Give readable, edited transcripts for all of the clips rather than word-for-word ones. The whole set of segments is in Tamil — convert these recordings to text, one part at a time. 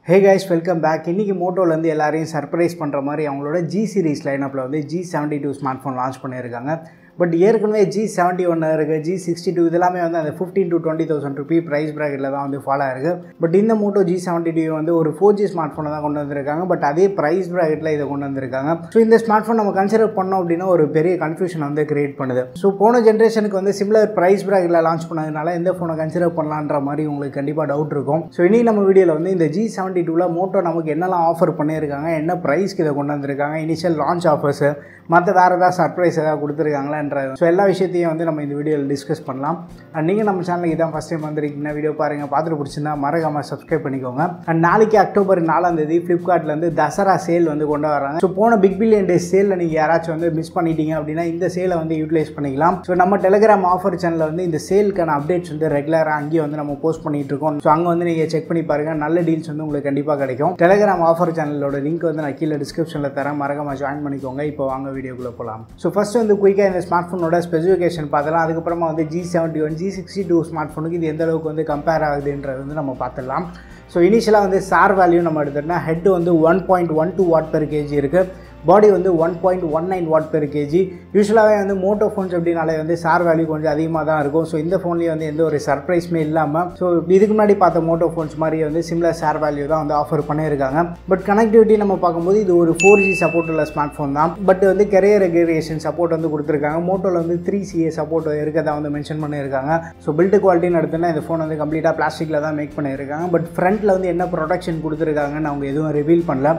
Hey guys, welcome back. இன்னைக்கு மோட்டோல இருந்து எல்லாரையும் சர்ப்ரைஸ் பண்ற மாதிரி அவங்களோட G series லைனப்ல வந்து G72 ஸ்மார்ட்போன் லான்ச் பண்ணிருக்காங்க. பட் ஏற்கனவே G71 இருக்கு, G62 இதெல்லாம் வந்து அந்த 15 to 20000 ரூபாய் பிரைஸ் பிராக்கெட்ல தான் வந்து ஃபாலோ ஆயிருக்கு. பட் இந்த Moto G72 வந்து ஒரு 4G ஸ்மார்ட்போனை தான் கொண்டு வந்திருக்காங்க. பட் அதே பிரைஸ் பிராக்கெட்ல இதை கொண்டு வந்திருக்காங்க. ஸோ இந்த ஸ்மார்ட்போன் நம்ம கன்சிடர் பண்ணோம் அப்படின்னா ஒரு பெரிய கன்ஃபியூஷன் வந்து கிரியேட் பண்ணுது. ஸோ போன ஜென்ரேஷனுக்கு வந்து சிமிலர் பிரைஸ் பிராக்கெட்ல லான்ச் பண்ணதுனால எந்த ஃபோனை கன்சிடர் பண்ணலான்ற மாதிரி உங்களுக்கு கண்டிப்பாக டவுட் இருக்கும். ஸோ இன்னைக்கு நம்ம வீடியோவில் வந்து இந்த G72ல மோட்டோ நமக்கு என்னெல்லாம் ஆஃபர் பண்ணியிருக்காங்க, என்ன ப்ரைஸ்க்கு இதை கொண்டு வந்திருக்காங்க, இனிஷியல் லான்ச் ஆஃபர்ஸ், மற்ற வேறு ஏதாவது சர்ப்ரைஸ் ஏதாவது கொடுத்துருக்காங்களான்ற ஸோ எல்லா விஷயத்தையும் வந்து நம்ம இந்த வீடியோவில் டிஸ்கஸ் பண்ணலாம். அண்ட் நீங்கள் நம்ம சேனலுக்கு இதான் ஃபஸ்ட் டைம் வந்திருக்கீங்கன்னா வீடியோ பாருங்கள், பார்த்துட்டு பிடிச்சிருந்தா மறக்காமல் சப்ஸ்கிரைப் பண்ணிக்கோங்க. அண்ட் நாளைக்கு அக்டோபர் 4 ஃப்ளிப்கார்ட்லேருந்து தசரா சேல் வந்து கொண்டு வராங்க. ஸோ போன பிக் பில்லியன் டே சேலில் நீங்கள் யாராச்சும் வந்து மிஸ் பண்ணிட்டீங்க அப்படின்னா இந்த சேலை வந்து யூட்டிலைஸ் பண்ணிக்கலாம். ஸோ நம்ம டெலிகிராம் ஆஃபர் சேனலில் வந்து இந்த சேலுக்கான அப்டேட்ஸ் வந்து ரெகுலராக அங்கேயே வந்து நம்ம போஸ்ட் பண்ணிட்டு இருக்கோம். ஸோ அங்கே வந்து நீங்கள் செக் பண்ணி பாருங்கள், நல்ல டீல்ஸ் வந்து உங்களுக்கு கண்டிப்பாக கிடைக்கும். டெலிகிராம் ஆஃபர் சேனலோட லிங்க் வந்து நான் கீழே டிஸ்கிரிப்ஷனில் தரேன், மறக்காமல் ஜாயின் பண்ணிக்கோங்க. இப்போ வாங்க வீடியோக்குள்ளே போகலாம். ஸோ ஃபஸ்ட்டு வந்து குயிக்காக இந்த ஸ்மார்ட் ஃபோனோட ஸ்பெசிஃபிகேஷன் பார்த்தலாம். அதுக்கப்புறமா வந்து G71 G62 ஸ்மார்ட் ஃபோனுக்கு இது எந்த அளவுக்கு வந்து கம்பேர் ஆகுதுன்றது வந்து நம்ம பார்த்துடலாம். ஸோ இனிஷியலாக வந்து சார் வேல்யூ நம்ம எடுத்துட்டோம்னா ஹெட் வந்து 1.12 வாட் பெர் கேஜி இருக்குது, பாடி வந்து 1.19 வாட் பெர் கேஜி. யூஸ்வலாகவே வந்து மோட்டோ ஃபோன்ஸ் அப்படின்னாலே வந்து சார் வேல்யூ கொஞ்சம் அதிகமாக தான் இருக்கும். ஸோ இந்த ஃபோன்லேயே வந்து எந்த ஒரு சர்ப்ரைஸுமே இல்லாமல் ஸோ இதுக்கு முன்னாடி பார்த்த மோட்டோ ஃபோன்ஸ் மாதிரி வந்து சிமிலர் சார் வேல்யூ தான் வந்து ஆஃபர் பண்ணியிருக்காங்க. பட் கனெக்டிவிட்டி நம்ம பார்க்கும்போது இது ஒரு 4G சப்போர்ட் உள்ள ஸ்மார்ட் ஃபோன் தான். பட் வந்து கெரியர் ரெகுலேஷன் சப்போர்ட் வந்து கொடுத்துருக்காங்க. மோட்டோவில் வந்து 3CA சப்போர்ட் இருக்கதான் வந்து மென்ஷன் பண்ணியிருக்காங்க. ஸோ பில்டு குவாலிட்டின்னு எடுத்துன்னா இந்த ஃபோன் வந்து கம்ப்ளீட்டாக பிளாஸ்டிக்கில் தான் மேக் பண்ணியிருக்காங்க. பட் ஃப்ரண்ட்டில் வந்து என்ன ப்ரொடக்ஷன் கொடுத்துருக்காங்கன்னு அவங்க எதுவும் ரிவீல் பண்ணல.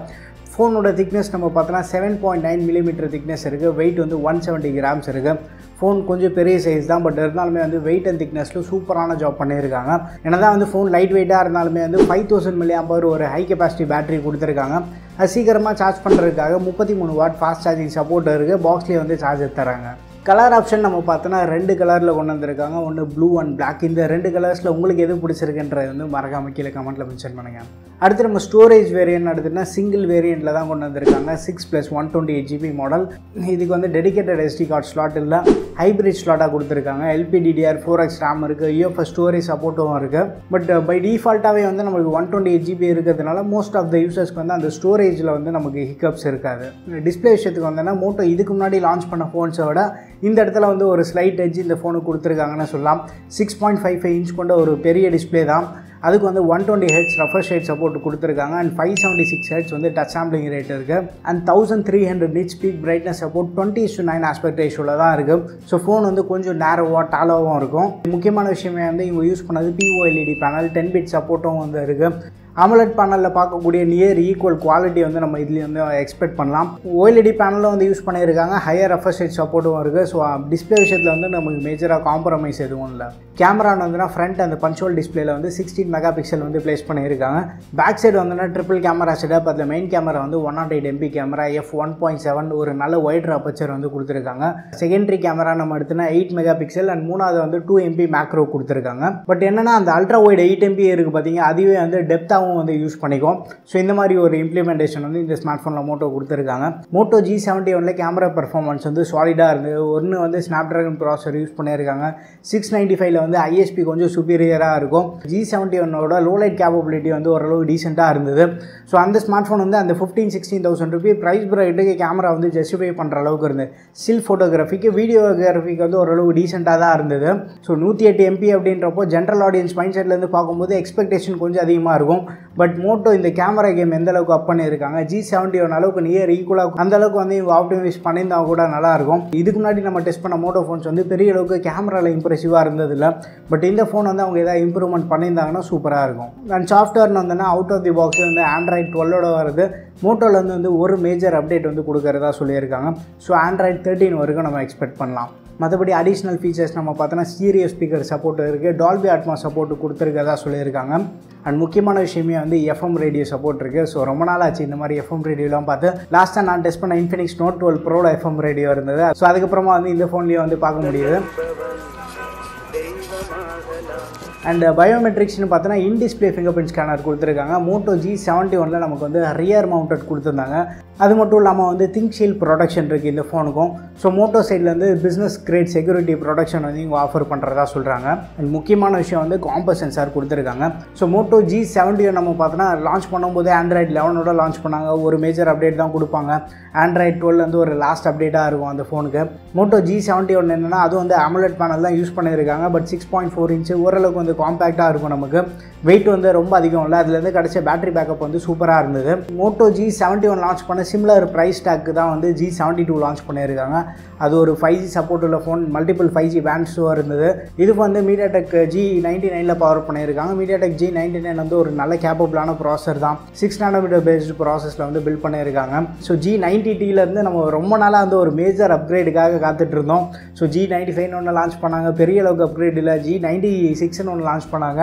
ஃபோனோட திக்னஸ் நம்ம பார்த்தோன்னா 7.9 mm திக்னஸ் இருக்குது, வெயிட் வந்து 170 grams இருக்குது. ஃபோன் கொஞ்சம் பெரிய சைஸ் தான், பட் இருந்தாலுமே வந்து வெயிட் அண்ட் திக்னஸில் சூப்பரான ஜாப் பண்ணியிருக்காங்க. ஏன்னா தான் வந்து ஃபோன் லைட் வெயிட்டாக இருந்தாலுமே வந்து 5000 mAh ஒரு ஹை கெப்பாசிட்டி பேட்டரி கொடுத்துருக்காங்க. அது சீக்கிரமாக சார்ஜ் பண்ணுறதுக்காக 33 வாட் ஃபாஸ்ட் சார்ஜிங் சப்போர்ட் இருக்குது. பாக்ஸ்லேயே வந்து சார்ஜர் தராங்க. கலர் ஆப்ஷன் நம்ம பார்த்தோன்னா 2 கலரில் கொண்டு வந்திருக்காங்க, ஒன்று ப்ளூ அண்ட் பிளாக். இந்த 2 கலர்ஸில் உங்களுக்கு எது பிடிச்சிருக்குன்றது வந்து மறக்காமல் கீழே கமெண்ட்டில் மென்ஷன் பண்ணுங்கள். அடுத்து நம்ம ஸ்டோரேஜ் வேரியன்ட் எடுத்துகிட்டா சிங்கிள் வேரியண்ட்டில் தான் கொண்டு வந்திருக்காங்க. 6 + 128GB மாடல். இதுக்கு வந்து டெடிகேட்டட் SD கார்டு ஸ்லாட் இல்லை, ஹைப்ரிட் ஸ்லாட்டாக கொடுத்துருக்காங்க. LPDDR4X RAM இருக்குது, UFS ஸ்டோரேஜ் சப்போர்ட்டும் இருக்குது. பட் பை டிஃபால்ட்டாகவே வந்து நம்மளுக்கு 128GB இருக்கிறதுனால மோஸ்ட் ஆஃப் த யூசர்ஸ்க்கு வந்து அந்த ஸ்டோரேஜில் வந்து நமக்கு ஹிக்கப்ஸ் இருக்காது. டிஸ்பிளே விஷயத்துக்கு வந்தோன்னா மோட்டோ இதுக்கு முன்னாடி லான்ச் பண்ண ஃபோன்ஸை விட இந்த இடத்துல வந்து ஒரு ஸ்லைட் எட்ஜ் இந்த ஃபோனுக்கு கொடுத்துருக்காங்கன்னு சொல்லலாம். 6.55 இன்ச் கொண்ட ஒரு பெரிய டிஸ்பிளே தான். அதுக்கு வந்து 120 Hz ரெஃப்ரெஷ் ரேட் சப்போர்ட் கொடுத்துருக்காங்க. அண்ட் 576 Hz வந்து டச் சாம்பிளிங் ரேட் இருக்குது. And 1300 nits peak brightness support 20:9 aspect ரேஷியோவில் தான் இருக்குது. ஸோ ஃபோன் வந்து கொஞ்சம் நேரோவாக டாலாகவும் இருக்கும். முக்கியமான விஷயமே வந்து இவங்க யூஸ் பண்ணது pOLED பேனல், 10 bit சப்போர்ட்டும் வந்து இருக்குது. AMOLED பேனலில் பார்க்கக்கூடிய நியர் ஈக்குவல் குவாலிட்டி வந்து நம்ம இதுலேயும் வந்து எக்ஸ்பெக்ட் பண்ணலாம். OLED பேனலும் வந்து யூஸ் பண்ணியிருக்காங்க, ஹையர் ரெஃப்ரெஷ் ரேட் சப்போர்ட்டும் இருக்குது. ஸோ டிஸ்பிளே விஷயத்தில் வந்து நமக்கு மேஜராக காம்ப்ரமைஸ் எதுவும் இல்லை. கேமரான்னு வந்துன்னா ஃப்ரண்ட் அந்த பஞ்சுவல் டிஸ்பிளேல வந்து 16 MP வந்து பிளேஸ் பண்ணியிருக்காங்க. பேக் சைடு வந்துன்னா ட்ரிபிள் கேமரா செட்டப். அதில் மெயின் கேமரா வந்து 108 MP கேமரா, f1.7 ஒரு நல்ல வைடர் அப்பச்சர் வந்து கொடுத்துருக்காங்க. செகண்டரி கேமரா நம்ம எடுத்துனா 8 MP அண்ட் மூணாவது வந்து 2 MP மேக்ரோ கொடுத்துருக்காங்க. பட் என்னன்னா அந்த அல்ட்ரா வைட் 8 MP இருக்குது பார்த்தீங்க, அதுவே வந்து டெப்த்தாக வந்து யூஸ் பண்ணிக்கும். ஸோ இந்த மாதிரி ஒரு இம்ப்ளிமெண்டேஷன் வந்து இந்த ஸ்மார்ட் ஃபோனில் மோட்டோ கொடுத்துருக்காங்க. மோட்டோ G71 கேமரா பெர்ஃபார்மன்ஸ் வந்து சாலிடாக இருந்தது. ஒன்று வந்து ஸ்னாப்ட்ராகன் ப்ராசஸர் யூஸ் பண்ணியிருக்காங்க. 695 வந்து ISP கொஞ்சம் சுப்பீரியராக இருக்கும். G71 லோ லைட் கேப்பபிலிட்டி வந்து ஓரளவு டீசெண்டாக இருந்தது. ஸோ அந்த ஸ்மார்ட் ஃபோன் வந்து அந்த 15-16,000 ரூபாய் ப்ரைஸ் ப்ரைட்டுக்கு கேமரா வந்து ஜஸ்டிஃபை பண்ணுற அளவுக்கு இருந்தது. ஸ்டில் ஃபோட்டோகிராஃபிக்கு வீடியோகிராஃபிக்கு வந்து ஓரளவு டீசெண்டாக தான் இருந்தது. ஸோ 108 MP அப்படின்றப்போ ஜென்ரல் ஆடியன்ஸ் மைண்ட் செட்லேருந்து பார்க்கும்போது எக்ஸ்பெக்டேஷன் கொஞ்சம் அதிகமாக இருக்கும். பட் மோட்டோ இந்த கேமரா கேம் எந்த அளவுக்கு அப் பண்ணியிருக்காங்க, G71 அளவுக்கு நியர் ஈக்குவலாக அந்த அளவுக்கு வந்து இவங்க ஆப்டிமைஸ் பண்ணியிருந்தா கூட நல்லாயிருக்கும். இதுக்கு முன்னாடி நம்ம டெஸ்ட் பண்ண மோட்டோ ஃபோன்ஸ் வந்து பெரிய அளவுக்கு கேமராவில் இம்ப்ரெசிவாக இருந்ததில்லை. பட் இந்த ஃபோன் வந்து அவங்க ஏதாவது இம்ப்ரூவ்மெண்ட் பண்ணியிருந்தாங்கன்னா சூப்பராக இருக்கும். அண்ட் சாஃப்ட்வேர்னு வந்தோன்னா அவுட் ஆஃப் தி பாக்ஸ் வந்து Android 12 வருது. மோட்டோவில் வந்து ஒரு மேஜர் அப்டேட் வந்து கொடுக்கறதா சொல்லியிருக்காங்க. ஸோ Android 13 வரைக்கும் நம்ம எக்ஸ்பெக்ட் பண்ணலாம். மற்றபடி அடிஷ்னல் ஃபீச்சர்ஸ் நம்ம பார்த்தோன்னா ஸ்டீரியோ ஸ்பீக்கர் சப்போர்ட் இருக்குது, டால்பி அட்மாஸ் சப்போர்ட் கொடுத்துருக்கதா சொல்லியிருக்காங்க. அண்ட் முக்கியமான விஷயமே வந்து FM ரேடியோ சப்போர்ட் இருக்குது. ஸோ ரொம்ப நாள் ஆச்சு இந்த மாதிரி FM ரேடியோலாம் பார்த்து. லாஸ்ட்டாக நான் டெஸ்ட் பண்ண Infinix Note 12 Proல FM ரேடியோ இருந்தது. ஸோ அதுக்கப்புறமா வந்து இந்த ஃபோன்லேயே வந்து பார்க்க முடியுது. அண்ட் பயோமெட்ரிக்ஸ்னு பார்த்தோன்னா in display finger print scanner கொடுத்துருக்காங்க. Moto G71 நமக்கு வந்து ரியர் மவுண்டட் கொடுத்துருந்தாங்க. அது மட்டும் இல்லாமல் வந்து திங்க் ஷீல்ட் ப்ரொடக்ஷன் இருக்குது இந்த ஃபோனுக்கும். ஸோ மோட்டோ சைட்லேருந்து பிஸ்னஸ் கிரேட் செக்யூரிட்டி ப்ரொடக்ஷன் வந்து இங்கே ஆஃபர் பண்ணுறதா சொல்கிறாங்க. அண்ட் முக்கியமான விஷயம் வந்து காம்பஸ் சென்சார் கொடுத்துருக்காங்க. ஸோ Moto G71 நம்ம பார்த்தோன்னா லான்ச் பண்ணும்போது Android 11ஓட லான்ச் பண்ணாங்க. ஒரு மேஜர் அப்டேட் தான் கொடுப்பாங்க. Android 12 வந்து ஒரு லாஸ்ட் அப்டேட்டாக இருக்கும் அந்த ஃபோனுக்கு. Moto G71 என்னென்னா அது வந்து AMOLED பேனல் தான் யூஸ் பண்ணியிருக்காங்க. பட் 6.4 இன்ச்சு ஓரளவுக்கு வந்து காம்பேக்டாக இருக்கும். நமக்கு வெயிட் வந்து ரொம்ப அதிகம் இல்லை. அதுலேருந்து கிடச்ச பேட்டரி பேக்கப் வந்து சூப்பராக இருந்தது. Moto G71 லான்ச் பண்ண சிமிலர் ப்ரைஸ் டேக்கு தான் வந்து G72 லான்ச் பண்ணியிருக்காங்க. அது ஒரு 5G சப்போர்ட் உள்ள ஃபோன், மல்டிபிள் 5G பேண்ட்ஸும் இருந்தது. இதுக்கு வந்து MediaTek G99 பவர் பண்ணியிருக்காங்க. MediaTek G99 வந்து ஒரு நல்ல கேப்பபிளான ப்ராசஸர் தான். 6 nm பேஸ்டு ப்ராசஸில் வந்து பில்ட் பண்ணியிருக்காங்க. ஸோ G90Tலேருந்து நம்ம ரொம்ப நாளாக வந்து ஒரு மேஜர் அப்கிரேடுக்காக காத்துட்டு இருந்தோம். ஸோ G95 ஒன்று லான்ச் பண்ணாங்க, பெரிய அளவுக்கு அப்கிரேட் இல்லை. G96 ஒன்று லான்ச் பண்ணாங்க.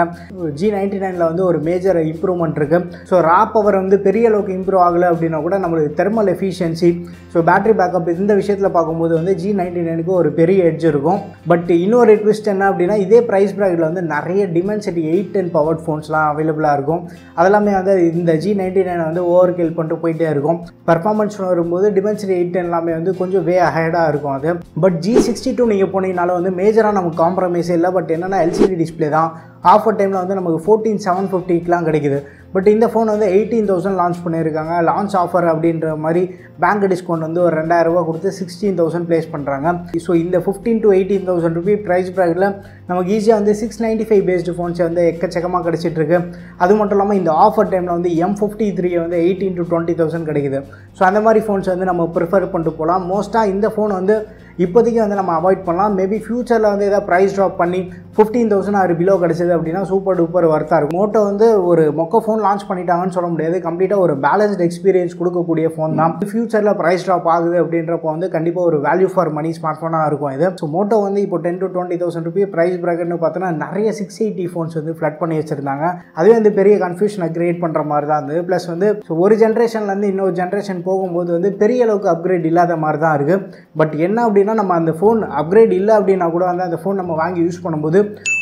G99 வந்து ஒரு மேஜர் இம்ப்ரூவ்மெண்ட் இருக்குது. ஸோ ரா பவர் வந்து பெரிய அளவுக்கு இம்ப்ரூவ் ஆகலை அப்படின்னா கூட நம்மளுக்கு thermal efficiency, so battery backup இந்த விஷயத்தில் பார்க்கும்போது வந்து G99க்கு ஒரு பெரிய எட்ஜ் இருக்கும். பட் இன்னொரு ட்விஸ்ட் என்ன அப்படின்னா இதே ப்ரைஸ் ப்ராக்கெட்டில் வந்து நிறைய டிமென்சிட்டி 810 பவர்ட் ஃபோன்ஸ்லாம் அவைலபிளாக இருக்கும். அதெல்லாமே வந்து இந்த G99 வந்து ஓவர் கில் பண்ணிட்டு போயிட்டே இருக்கும். பர்ஃபார்மன்ஸ் வரும்போது டிமென்சிட்டி 810 எல்லாமே வந்து கொஞ்சம் வே அஹெடாக இருக்கும் அது. பட் G62 நீங்கள் போனீங்கனாலும் வந்து மேஜராக நமக்கு காம்ப்ரமைஸே இல்லை. பட் என்னென்னா LCD டிஸ்பிளே தான். ஆஃபர் டைமில் வந்து நமக்கு 14,750க்குலாம் கிடைக்குது. பட் இந்த ஃபோன் வந்து 18,000 லான்ச் பண்ணியிருக்காங்க. லான்ச் ஆஃபர் அப்படின்ற மாதிரி பேங்க் டிஸ்கவுண்ட் வந்து ஒரு 2,000 ரூபா கொடுத்து 16,000 ப்ளேஸ் பண்ணுறாங்க. ஸோ இந்த 15,000 to 18,000 ரூபி ப்ரைஸ் ப்ராக்கெட்டில் நமக்கு ஈஸியாக வந்து 695 பேஸ்டு ஃபோன்ஸ் வந்து எக்கச்சக்கமாக கிடச்சிட்ருக்கு. அது மட்டும் இல்லாமல் இந்த ஆஃபர் டைமில் வந்து M53 வந்து 18,000 to 20,000 கிடைக்குது. ஸோ அந்த மாதிரி ஃபோன்ஸ் வந்து நம்ம ப்ரிஃபர் பண்ணிட்டு போகலாம். மோஸ்ட்டாக இந்த ஃபோன் வந்து இப்போதைக்கு வந்து நம்ம அவாய்ட் பண்ணலாம். மேபி ஃபியூச்சரில் வந்து எதாவது ப்ரைஸ் ட்ராப் பண்ணி 15,000 ஆறு பிலோ கிடச்சிது அப்படின்னா சூப்பர் டூப்பர் வர்த்தாக இருக்கும். மோட்டோ வந்து ஒரு மொக்க ஃபோன் லான்ச் பண்ணிட்டாங்கன்னு சொல்ல முடியாது. கம்ப்ளீட்டாக ஒரு பேலன்ஸ்ட் எக்ஸ்பீரியன்ஸ் கொடுக்கக்கூடிய ஃபோன் தான். ஃபியூச்சரில் ப்ரைஸ் ட்ராப் ஆகுது அப்படின்றப்போ வந்து கண்டிப்பாக ஒரு வேல்யூ ஃபார் மணி ஸ்மார்ட் ஃபோனாக இருக்கும் இது. ஸோ மோட்டோ வந்து இப்போ 10,000 to 20,000 ரூபி ப்ரைஸ் ப்ராக்கெட்னு பார்த்தோன்னா நிறைய 680 ஃபோன்ஸ் வந்து ஃப்ளட் பண்ணி வச்சுருந்தாங்க. அதுவே வந்து பெரிய கன்ஃபியூஷனை கிரியேட் பண்ணுற மாதிரி தான் இருந்தது. ப்ளஸ் வந்து ஒரு ஜென்ரேஷன்லேருந்து இன்னொரு ஜென்ரேஷன் போகும்போது வந்து பெரிய அளவுக்கு அப்கிரேட் இல்லாத மாதிரி தான் இருக்குது. பட் என்ன அப்படின்னா நம்ம அந்த ஃபோன் அப்கிரேட் இல்லை அப்படின்னா கூட வந்து அந்த ஃபோன் நம்ம வாங்கி யூஸ் பண்ணும்போது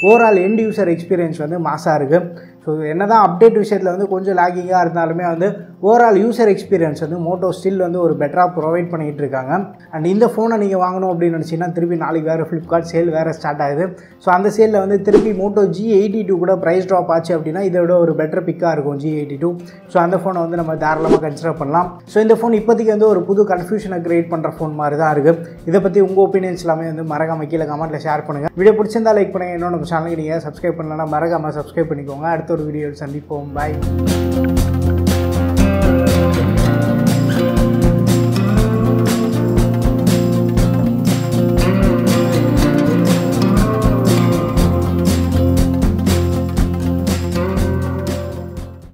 ஓவரால் எண்ட் யூசர் எக்ஸ்பீரியன்ஸ் வந்து மாசாக இருக்குது. ஸோ என்ன தான் அப்டேட் விஷயத்தில் வந்து கொஞ்சம் லாகிங்காக இருந்தாலுமே வந்து ஓவரால் யூசர் எக்ஸ்பீரியன்ஸ் வந்து மோட்டோ ஸ்டில் வந்து ஒரு பெட்டராக ப்ரொவைட் பண்ணிகிட்டு இருக்காங்க. அண்ட் இந்த ஃபோனை நீங்கள் வாங்கணும் அப்படின்னு நினச்சிங்கன்னா திருப்பி நாளைக்கு வேறு Flipkart சேல் வேறு ஸ்டார்ட் ஆகுது. ஸோ அந்த சேலில் வந்து திருப்பி Moto G82 கூட ப்ரைஸ் ட்ராப் ஆச்சு அப்படின்னா இதை விட ஒரு பெட்டர் பிக்காக இருக்கும் G82. ஸோ அந்த ஃபோனை வந்து நம்ம தாராளமாக கன்சிடர் பண்ணலாம். ஸோ இந்த ஃபோன் இப்போதைக்கு வந்து ஒரு புது கன்ஃபியூஷனை கிரியேட் பண்ணுற ஃபோன் மாதிரி தான் இருக்குது. இதை பற்றி உங்கள் ஒப்பீனியன்ஸ் எல்லாமே வந்து மறக்காம கீழே கமெண்ட்டில் ஷேர் பண்ணுங்கள். வீடியோ பிடிச்சிருந்தா லைக் பண்ணுங்கள். இன்னும் நம்ம சேனலுக்கு நீங்கள் சப்ஸ்கிரைப் பண்ணலன்னா மறக்காமல் சப்ஸ்கிரைப் பண்ணிக்கோங்க. அடுத்த ஒரு வீடியோவில் சந்திப்போம். பாய்.